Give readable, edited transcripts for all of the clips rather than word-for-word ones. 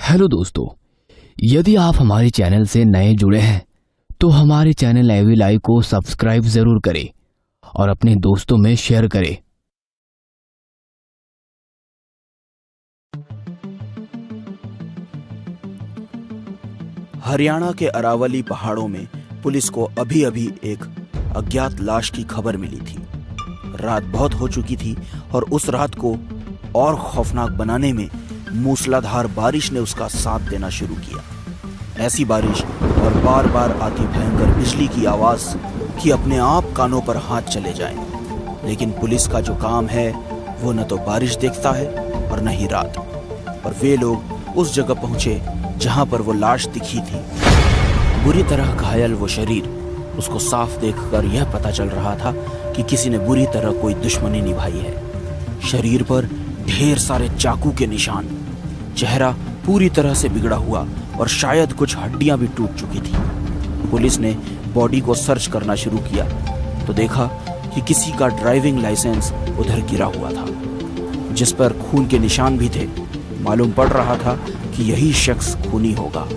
Hello दोस्तों, यदि आप हमारे चैनल से नए जुड़े हैं तो हमारे चैनल एवी लाइव को सब्सक्राइब जरूर करें और अपने दोस्तों में शेयर करें। हरियाणा के अरावली पहाड़ों में पुलिस को अभी अभी एक अज्ञात लाश की खबर मिली थी। रात बहुत हो चुकी थी और उस रात को और खौफनाक बनाने में मूसलाधार बारिश ने उसका साथ देना शुरू किया। ऐसी बारिश और बार बार आती भयंकर बिजली की आवाज कि अपने आप कानों पर हाथ चले जाएं। लेकिन पुलिस का जो काम है वो न तो बारिश देखता है और न ही रात। और वे लोग उस जगह पहुंचे जहां पर वो लाश दिखी थी। बुरी तरह घायल वो शरीर, उसको साफ देखकर यह पता चल रहा था कि किसी ने बुरी तरह कोई दुश्मनी निभाई है। शरीर पर ढेर सारे चाकू के निशान, चेहरा पूरी तरह से बिगड़ा हुआ और शायद कुछ हड्डियां भी टूट चुकी थी। पुलिस ने बॉडी को सर्च करना शुरू किया तो देखा कि किसी का ड्राइविंग लाइसेंस उधर गिरा हुआ था, जिस पर खून के निशान भी थे। मालूम पड़ रहा था कि यही शख्स खूनी होगा।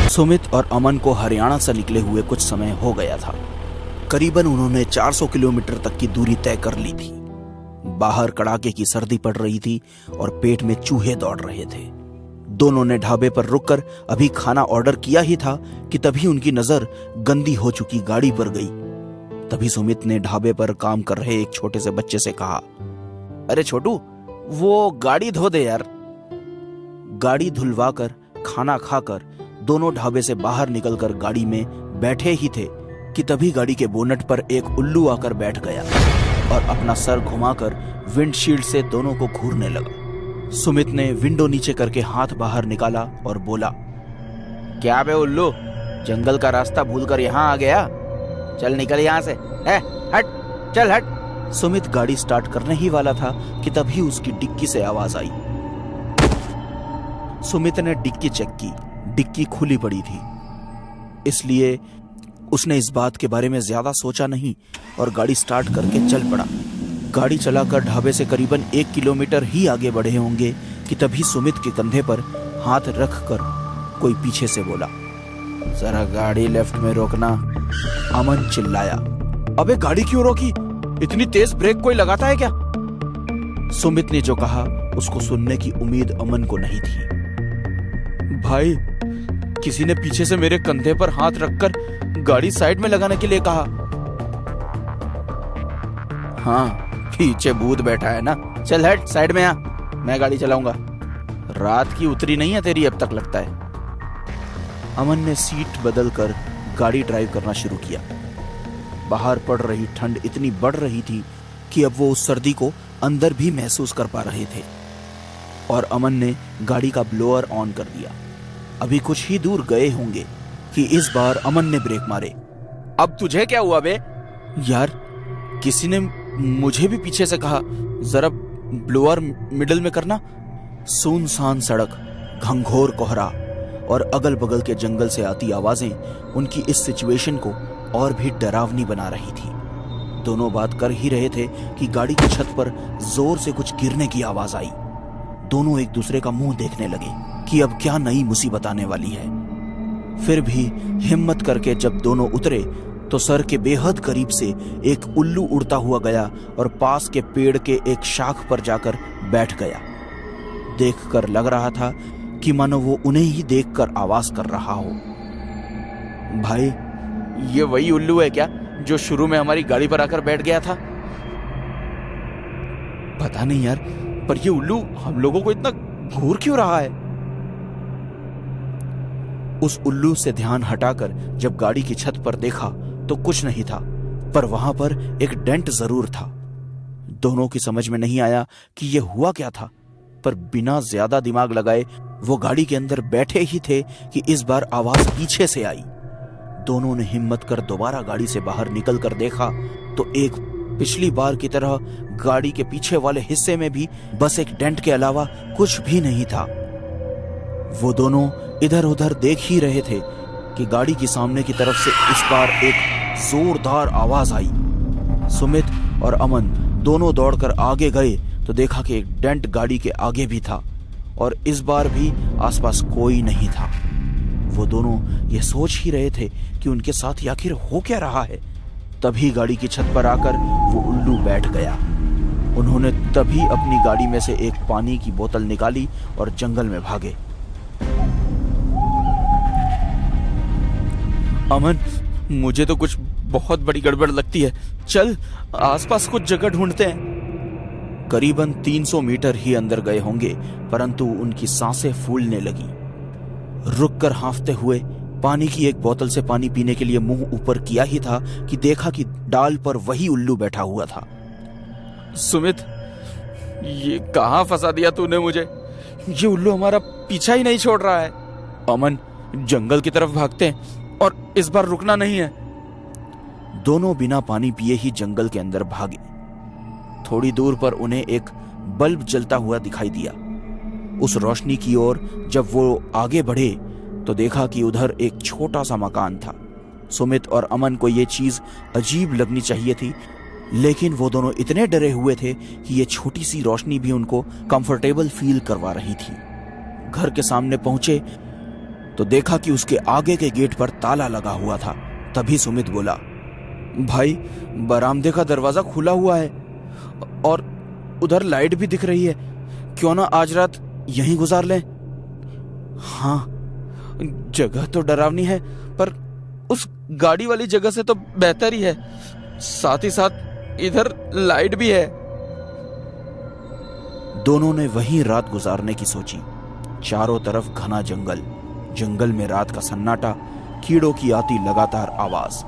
सुमित और अमन को हरियाणा से निकले हुए कुछ समय हो गया था। करीबन उन्होंने 400 किलोमीटर तक की दूरी तय कर ली थी। बाहर कड़ाके की सर्दी पड़ रही थी और पेट में चूहे दौड़ रहे थे। दोनों ने ढाबे पर रुककर अभी खाना ऑर्डर किया ही था कि तभी उनकी नजर गंदी हो चुकी गाड़ी पर गई। तभी सुमित ने ढाबे पर काम कर रहे एक छोटे से बच्चे से कहा, अरे छोटू, वो गाड़ी धो दे यार। गाड़ी धुलवाकर खाना खाकर दोनों ढाबे से बाहर निकलकर गाड़ी में बैठे ही थे कि तभी गाड़ी के बोनट पर एक उल्लू आकर बैठ गया और अपना सर घुमाकर विंडशील्ड से दोनों को घूरने लगा। सुमित ने विंडो नीचे करके हाथ बाहर निकाला और बोला, क्या बे उल्लू, जंगल का रास्ता भूलकर यहाँ आ गया? चल निकल यहाँ से, हट, चल हट। सुमित गाड़ी स्टार्ट करने ही वाला था कि तभी उसकी डिक्की से आवाज आई। सुमित ने डिक्की चेक की, डिक्की खुली पड़ी थी, इसलिए उसने इस बात के बारे में ज्यादा सोचा नहीं और गाड़ी स्टार्ट करके चल पड़ा। गाड़ी चलाकर ढाबे से करीबन 1 किलोमीटर ही आगे बढ़े होंगे कि तभी सुमित के कंधे पर हाथ रखकर कोई पीछे से बोला, जरा गाड़ी लेफ्ट में रोकना। अमन चिल्लाया, अबे गाड़ी क्यों रोकी? इतनी तेज ब्रेक कोई लगाता है क्या? सुमित ने जो कहा उसको सुनने की उम्मीद अमन को नहीं थी। भाई, किसी ने पीछे से मेरे कंधे पर हाथ रखकर गाड़ी साइड में लगाने के लिए कहा। हाँ, पीछे भूत बैठा है ना। चल हट, साइड में आ, मैं गाड़ी चलाऊंगा। रात की उतरी नहीं है तेरी अब तक लगता है। अमन ने सीट बदलकर गाड़ी ड्राइव करना शुरू किया। बाहर पड़ रही ठंड इतनी बढ़ रही थी कि अब वो उस सर्दी को अंदर भी महसूस कर पा रहे थे। और अमन ने गाड़ी का ब्लोअर ऑन कर दिया। अभी कुछ ही दूर गए होंगे कि इस बार अमन ने ब्रेक मारे। अब तुझे क्या हुआ बे? यार, किसी ने मुझे भी पीछे से कहा, जरा ब्लोअर मिडल में करना। सुनसान सड़क, घंघोर कोहरा और अगल बगल के जंगल से आती आवाजें उनकी इस सिचुएशन को और भी डरावनी बना रही थी। दोनों बात कर ही रहे थे कि गाड़ी की छत पर जोर से कुछ गिरने की आवाज आई। दोनों एक दूसरे का मुंह देखने लगे कि अब क्या नई मुसीबत आने वाली है। फिर भी हिम्मत करके जब दोनों उतरे तो सर के बेहद करीब से एक उल्लू उड़ता हुआ गया और पास के पेड़ के एक शाख पर जाकर बैठ गया। देखकर लग रहा था कि मानो वो उन्हें ही देखकर आवाज कर रहा हो। भाई, ये वही उल्लू है क्या जो शुरू में हमारी गाड़ी पर आकर बैठ गया था? पता नहीं यार, पर ये उल्लू हम लोगों को इतना घूर क्यों रहा है? उस उल्लू से ध्यान हटाकर जब गाड़ी की छत पर देखा तो कुछ नहीं था, पर वहां पर एक डेंट जरूर था। दोनों की समझ में नहीं आया कि यह हुआ क्या था, पर बिना ज्यादा दिमाग लगाए वो गाड़ी के अंदर बैठे ही थे कि इस बार आवाज पीछे से आई। दोनों ने हिम्मत कर दोबारा गाड़ी से बाहर निकल कर देखा तो एक पिछली बार की तरह गाड़ी के पीछे वाले हिस्से में भी बस एक डेंट के अलावा कुछ भी नहीं था। वो दोनों इधर उधर देख ही रहे थे कि गाड़ी की सामने की तरफ से इस बार एक जोरदार आवाज आई। सुमित और अमन दोनों दौड़कर आगे गए तो देखा कि एक डेंट गाड़ी के आगे भी था और इस बार भी आसपास कोई नहीं था। वो दोनों ये सोच ही रहे थे कि उनके साथ आखिर हो क्या रहा है। तभी गाड़ी की छत पर आकर वो उल्लू बैठ गया। उन्होंने तभी अपनी गाड़ी में से एक पानी की बोतल निकाली और जंगल में भागे। अमन, मुझे तो कुछ बहुत बड़ी गड़बड़ लगती है, चल आसपास कुछ जगह ढूंढते हैं। करीबन 300 मीटर ही अंदर गए होंगे, परंतु उनकी सांसें फूलने लगी। रुककर हांफते हुए पानी की एक बोतल से पानी पीने के लिए मुंह ऊपर किया ही था कि देखा कि डाल पर वही उल्लू बैठा हुआ था। सुमित, ये कहां फंसा दिया तूने मुझे? ये उल्लू हमारा पीछा ही नहीं छोड़ रहा है। अमन, जंगल की तरफ भागते हैं और इस बार रुकना नहीं है। दोनों बिना पानी पिए ही जंगल के अंदर भागे। थोड़ी दूर पर उन्हें एक बल्ब जलता हुआ दिखाई दिया। उस रोशनी की ओर जब वो आगे बढ़े तो देखा कि उधर एक छोटा सा मकान था। सुमित और अमन को ये चीज अजीब लगनी चाहिए थी, लेकिन वो दोनों इतने डरे हुए थे कि ये छोटी सी रोशनी भी उनको कंफर्टेबल फील करवा रही थी। घर के सामने पहुंचे तो देखा कि उसके आगे के गेट पर ताला लगा हुआ था। तभी सुमित बोला, भाई, बरामदे का दरवाजा खुला हुआ है और उधर लाइट भी दिख रही है, क्यों ना आज रात यहीं गुजार लें? हाँ, जगह तो डरावनी है, पर उस गाड़ी वाली जगह से तो बेहतर ही है। साथ ही साथ इधर लाइट भी है। दोनों ने वहीं रात गुजारने की सोची। चारों तरफ घना जंगल, जंगल में रात का सन्नाटा, कीड़ों की आती लगातार आवाज।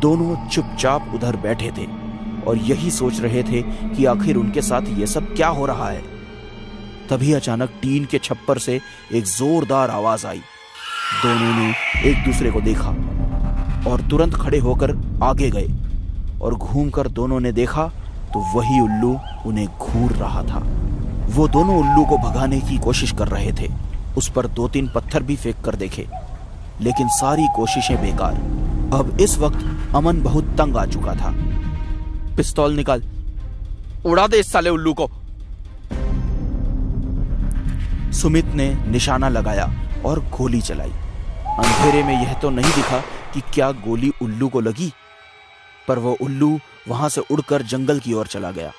दोनों चुपचाप उधर बैठे थे और यही सोच रहे थे कि आखिर उनके साथ ये सब क्या हो रहा है। तभी अचानक टीन के छप्पर से एक जोरदार आवाज आई। दोनों ने एक दूसरे को देखा और तुरंत खड़े होकर आगे गए और घूमकर दोनों ने देखा तो वही उल्लू उन्हें घूर रहा था। वो दोनों उल्लू को भगाने की कोशिश कर रहे थे। उस पर 2-3 पत्थर भी फेंक कर देखे, लेकिन सारी कोशिशें बेकार। अब इस वक्त अमन बहुत तंग आ चुका था। पिस्तौल निकाल, उड़ा दे इस साले उल्लू को। सुमित ने निशाना लगाया और गोली चलाई। अंधेरे में यह तो नहीं दिखा कि क्या गोली उल्लू को लगी, पर वो उल्लू वहां से उड़कर जंगल की ओर चला गया।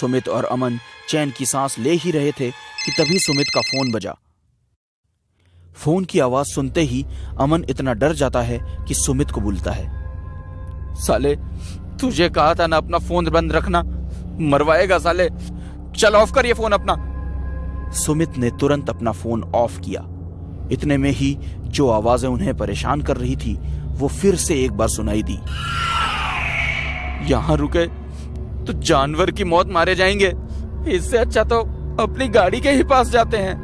सुमित और अमन चैन की सांस ले ही रहे थे कि तभी सुमित का फोन बजा। फोन की आवाज सुनते ही अमन इतना डर जाता है कि सुमित को बुलाता है। साले, तुझे कहा था ना अपना फोन बंद रखना, मरवाएगा साले। चल ऑफ कर ये फोन अपना। सुमित ने तुरंत अपना फोन ऑफ किया। इतने में ही जो आवाजें उन्हें परेशान कर रही थी वो फिर से एक बार सुनाई दी। यहां रुके तो जानवर की मौत मारे जाएंगे, इससे अच्छा तो अपनी गाड़ी के ही पास जाते हैं।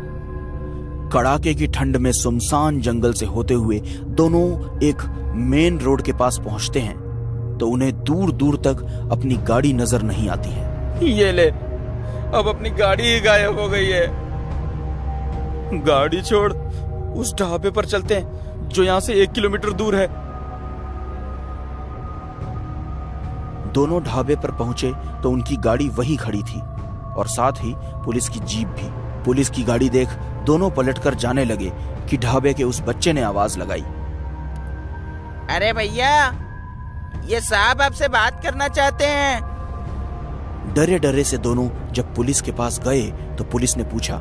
कड़ाके की ठंड में सुनसान जंगल से होते हुए दोनों एक मेन रोड के पास पहुंचते हैं तो उन्हें दूर दूर तक अपनी गाड़ी नजर नहीं आती है। ये ले, अब अपनी गाड़ी ही गायब हो गई है। गाड़ी छोड़, उस ढाबे पर चलते हैं जो यहां से 1 किलोमीटर दूर है। दोनों ढाबे पर पहुंचे तो उनकी गाड़ी वहीं खड़ी थी और साथ ही पुलिस की जीप भी। पुलिस की गाड़ी देख दोनों पलटकर जाने लगे कि ढाबे के उस बच्चे ने आवाज लगाई, अरे भैया, ये साहब आपसे बात करना चाहते हैं। डरे डरे से दोनों जब पुलिस के पास गए तो पुलिस ने पूछा,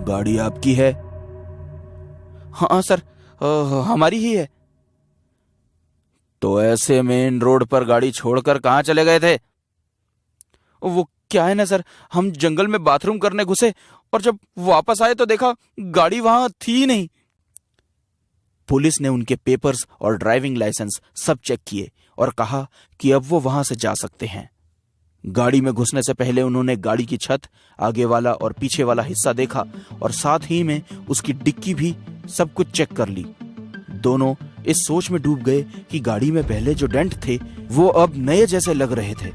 गाड़ी आपकी है? हाँ सर, हमारी ही है। तो ऐसे मेन रोड पर गाड़ी छोड़कर कहां चले गए थे? वो क्या है ना सर, हम जंगल में बाथरूम करने घुसे और जब वापस आए तो देखा गाड़ी वहां थी ही नहीं। पुलिस ने उनके पेपर्स और ड्राइविंग लाइसेंस सब चेक किए और कहा कि अब वो वहां से जा सकते हैं। गाड़ी में घुसने से पहले उन्होंने गाड़ी की छत, आगे वाला और पीछे वाला हिस्सा देखा और साथ ही में उसकी डिक्की भी सब कुछ चेक कर ली। दोनों इस सोच में डूब गए कि गाड़ी में पहले जो डेंट थे वो अब नए जैसे लग रहे थे।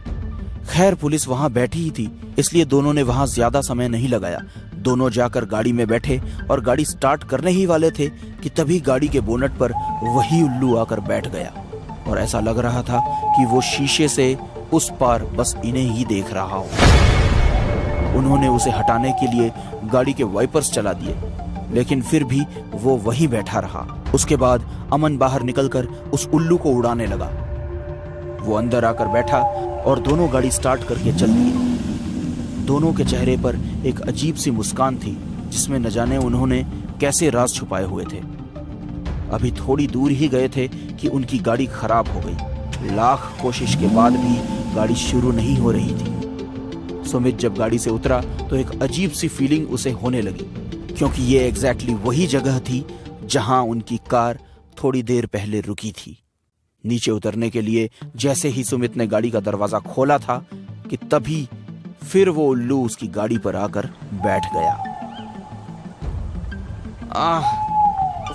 खैर, पुलिस वहां बैठी ही थी, इसलिए दोनों ने वहां ज्यादा समय नहीं लगाया। दोनों जाकर गाड़ी में बैठे और गाड़ी स्टार्ट करने ही वाले थे कि तभी गाड़ी के बोनट पर वही उल्लू आकर बैठ गया और ऐसा लग रहा था कि वो शीशे से उस पार बस इन्हें ही देख रहा हो। उन्होंने उसे हटाने के लिए गाड़ी के वाइपर्स चला दिए, लेकिन फिर भी वो वहीं बैठा रहा। उसके बाद अमन बाहर निकलकर उस उल्लू को उड़ाने लगा। वो अंदर आकर बैठा और दोनों गाड़ी स्टार्ट करके चल दिए। दोनों के चेहरे पर एक अजीब सी मुस्कान थी, जिसमें न जाने उन्होंने कैसे राज छुपाए हुए थे। अभी थोड़ी दूर ही गए थे कि उनकी गाड़ी खराब हो गई। लाख कोशिश के बाद भी गाड़ी शुरू नहीं हो रही थी। सुमित जब गाड़ी से उतरा तो एक अजीब सी फीलिंग उसे होने लगी, क्योंकि ये एग्जैक्टली वही जगह थी जहां उनकी कार थोड़ी देर पहले रुकी थी। नीचे उतरने के लिए जैसे ही सुमित ने गाड़ी का दरवाजा खोला था कि तभी फिर वो उल्लू उसकी गाड़ी पर आकर बैठ गया।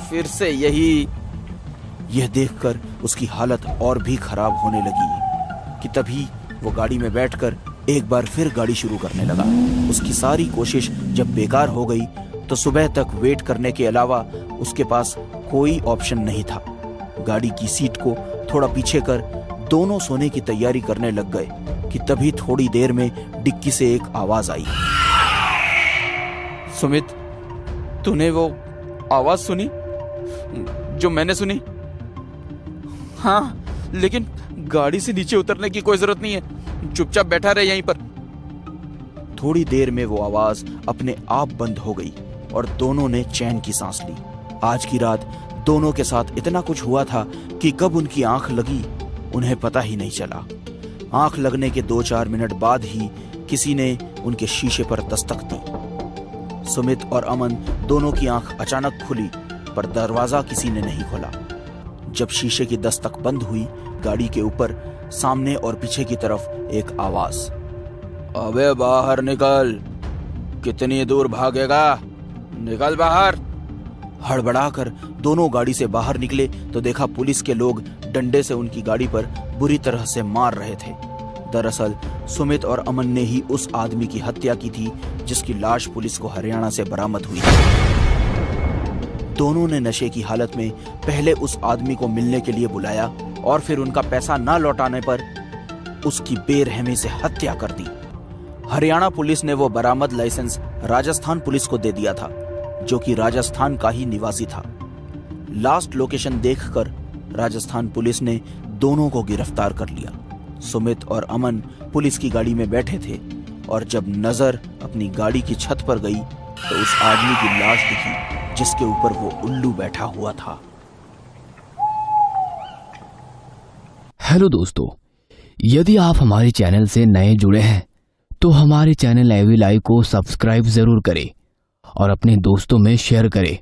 फिर से यही। यह देखकर उसकी हालत और भी खराब होने लगी कि तभी वो गाड़ी में बैठकर एक बार फिर गाड़ी शुरू करने लगा। उसकी सारी कोशिश जब बेकार हो गई तो सुबह तक वेट करने के अलावा उसके पास कोई ऑप्शन नहीं था। गाड़ी की सीट को थोड़ा पीछे कर दोनों सोने की तैयारी करने लग गए कि तभी थोड़ी देर में डिक्की से एक आवाज आई। सुमित, तूने वो आवाज सुनी जो मैंने सुनी? हाँ, लेकिन गाड़ी से नीचे उतरने की कोई जरूरत नहीं है, चुपचाप बैठा रहे यहीं पर। थोड़ी देर में वो आवाज अपने आप बंद हो गई और दोनों ने चैन की सांस ली। आज की रात दोनों के साथ इतना कुछ हुआ था कि कब उनकी आंख लगी उन्हें पता ही नहीं चला। आंख लगने के 2-4 मिनट बाद ही किसी ने उनके शीशे पर दस्तक दी। सुमित और अमन दोनों की आंख अचानक खुली, पर दरवाजा किसी ने नहीं खोला। जब शीशे की दस्तक बंद हुई, गाड़ी के ऊपर सामने और पीछे की तरफ एक आवाज, अबे बाहर निकल, कितनी दूर भागेगा, निकल बाहर। हड़बड़ाकर दोनों गाड़ी से बाहर निकले तो देखा पुलिस के लोग डंडे से उनकी गाड़ी पर बुरी तरह से मार रहे थे। दरअसल सुमित और अमन ने ही उस आदमी की हत्या की थी जिसकी लाश पुलिस को हरियाणा से बरामद हुई थी। दोनों ने नशे की हालत में पहले उस आदमी को मिलने के लिए बुलाया और फिर उनका पैसा न लौटाने पर उसकी बेरहमी से हत्या कर दी। हरियाणा पुलिस ने वो बरामद लाइसेंस राजस्थान पुलिस को दे दिया था, जो कि राजस्थान का ही निवासी था। लास्ट लोकेशन देखकर राजस्थान पुलिस ने दोनों को गिरफ्तार कर लिया। सुमित और अमन पुलिस की गाड़ी में बैठे थे और जब नजर अपनी गाड़ी की छत पर गई तो उस आदमी की लाश दिखी जिसके ऊपर वो उल्लू बैठा हुआ था। हेलो दोस्तों, यदि आप हमारे चैनल से नए जुड़े हैं तो हमारे चैनल एवी लाइव को सब्सक्राइब जरूर करें और अपने दोस्तों में शेयर करें